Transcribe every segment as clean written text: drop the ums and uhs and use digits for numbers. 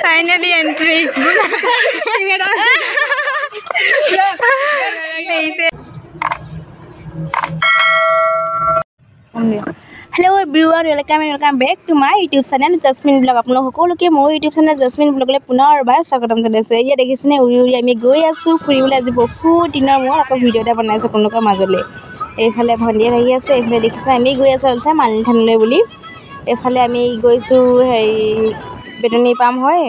Finally entry. Hello everyone, welcome back to my YouTube channel Jasmine Vlog. আপোনালোক সকলোকে মোৰ YouTube channel Jasmine Vlog লৈ পুনৰবাৰ স্বাগতম জনাইছো। এয়া দেখিছেনে উৰি উৰি আমি গৈ আছো ফুৰিবলৈ। আজি বহুত দিনৰ মূৰত আকৌ ভিডিঅ' এটা বনাইছো আপোনালোকৰ মাজলৈ। এইফালে ভণ্টিয়ে আহি আছে, এইফালে দেখিছেনে আমি গৈ আছো অলপতে মালিনী থানলৈ বুলি। এইফালে আমি গৈছো বেটনী পাম হয়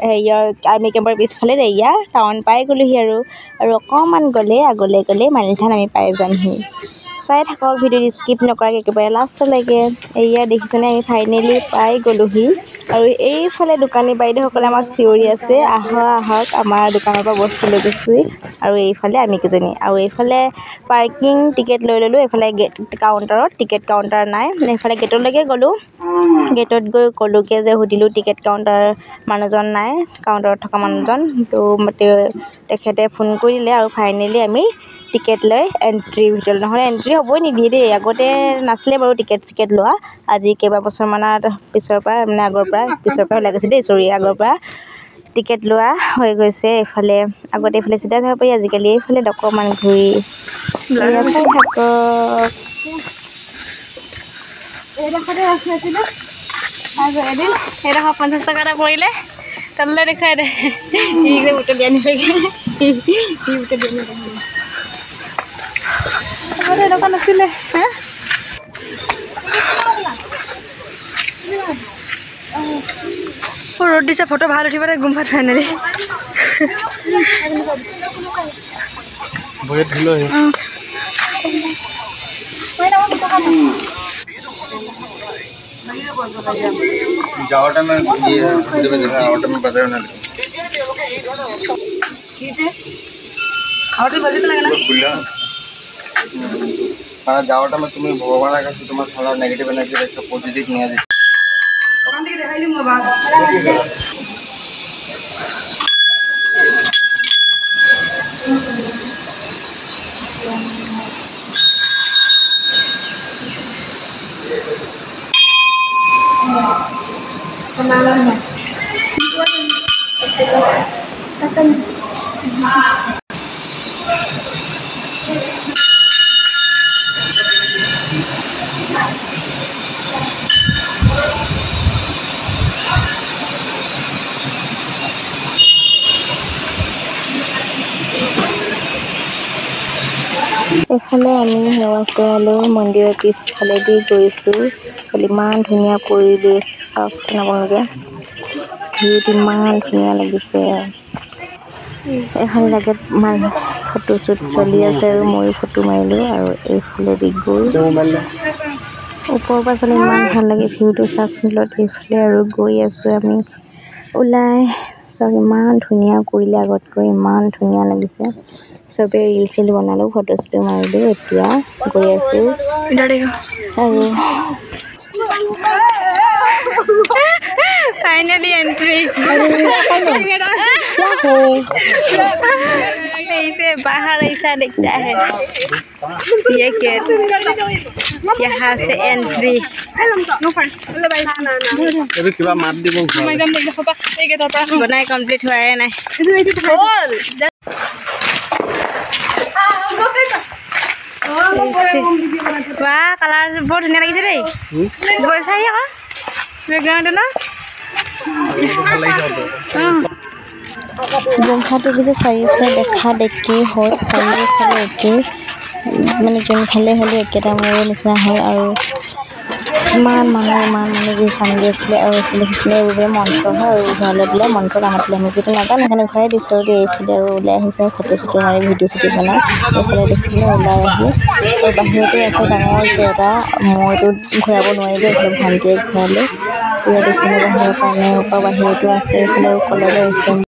হেৰিয়ৰ আৰ্মি কেম্পৰ পিছফালে এয়া টাউন পাই গ'লোহি আৰু অকণমান আগলৈ গ'লে মালিনী থান আমি পাই যামহি। চাই থাকক ভিডিঅ'টো স্কিপ নকৰাকৈ একেবাৰে লাষ্টলৈকে। এয়া দেখিছেনে আমি ফাইনেলি পাই গ'লোহি আৰু এইফালে দোকানী বাইদেউসকলে আমাক চিঞৰি আছে আহক আমাৰ দোকানৰ পৰা বস্তু লৈ গৈছোঁ। আৰু এইফালে আমি কেইজনী আৰু এইফালে পাৰ্কিং টিকেট লৈ ল'লোঁ। এইফালে কাউণ্টাৰত টিকেট কাউণ্টাৰ নাই, এইফালে গেটলৈকে গ'লোঁ। গেটত গৈ ক'লোঁগৈ যে সুধিলোঁ টিকেট কাউণ্টাৰ মানুহজন নাই, কাউণ্টাৰত থকা মানুহজন তো তেখেতে ফোন কৰি দিলে আৰু ফাইনেলি আমি টিকেট লৈ এণ্ট্ৰি ভিতৰত, নহ'লে এণ্ট্ৰি হ'বই নিদিয়ে দেই। আগতে নাছিলে বাৰু টিকেট লোৱা, আজি কেইবাবছৰমানৰ পিছৰ পৰা আগৰ পৰা ওলাই গৈছে দেই, আগৰ পৰা টিকেট লোৱা হৈ গৈছে। এইফালে আগতে এইফালে চিধা যাব পাৰি, আজিকালি এইফালে অকণমান ঘূৰি থাকক। এইডোখৰতে আছিলে আৰু এদিন এইডোখৰ 50 টকা এটা পৰিলে তললৈ দেখুৱাই দে বুটলি আনিবগৈ বুটলি আনিব এনেকুৱা নাছিলে। ৰ'দ দিছে, ফটো ভাল উঠিব দে গুম্ফাত ফাইনেলি। যাওয়াটা में ये आवटा में बाजार ना आवटी बजे लगे ना खुला माना যাওয়াটা में তুমি ভগবানের কাছে তোমার সারা নেগেটিভ এনার্জি একটা পজিটিভ নিয়ে আসে। ওখান থেকে দেখাইলি মোবাইল এইফালে আমি সেৱা কৰালোঁ মন্দিৰৰ পিছফালেদি গৈছোঁ। ইমান ধুনীয়া পৰিৱেশ চাওকচোন আপোনালোকে, ভিউটো ইমান ধুনীয়া লাগিছে। এইফালে লাগে ফটো শ্বুট চলি আছে আৰু ময়ো ফটো মাৰিলোঁ। আৰু এইফালেদি গৈ ওপৰৰ পৰা চালে ইমান ভাল লাগে ভিউটো চাওকচোন। এইফালে আৰু গৈ আছোঁ আমি ওলাই, চাওক ইমান ধুনীয়া কৰিলে, আগতকৈ ইমান ধুনীয়া লাগিছে। চবেই ৰিল চিল বনালোঁ, ফটো চটো মাৰিলোঁ। এতিয়া গৈ আছোঁ আৰু ফাইনেলি এন্ট্री ऐसे बाहर ऐसा दिखता है। ये गेट, यहाँ से एंट्री। बनाई कम्प्लीट हुआ है ना वाह, कलर बहुत धुनिया लगी देई चाही আকৌ বেকগ্ৰাউণ্ড না গুম্ফাটো কিন্তু চাৰিওফালে দেখা দেখি হয়, চাৰিওফালে একে মানে যোনফালে হ'লেও একেটা মূৰৰ নিচিনা হয়। আৰু ইমান মানুহ চান্দি আছিলে আৰু এইফালে সিফালে এইবোৰে মন্ত্ৰ হয় আৰু ঘৰলৈ বোলে মন্ত্ৰ নামাতিলে আমি যিটো নাজানো সেইকাৰণে ঘূৰাই দিছোঁ। আৰু এইফালে আৰু ওলাই আহিছে ফটো চটো মাৰি ভিডিঅ' চিডিঅ' বনাই। এইফালে দেখিছিলে ওলাই আহি আৰু বাহিৰতো আছে ডাঙৰ এটা, মইতো ঘূৰাব নোৱাৰিলোঁ, এইফালে ভণ্টিয়ে ঘূৰালে। এতিয়া দেখিছিলে বাহিৰৰ কাৰণে বাহিৰতো আছে। এইফালে কলেজৰ ষ্টেণ্ড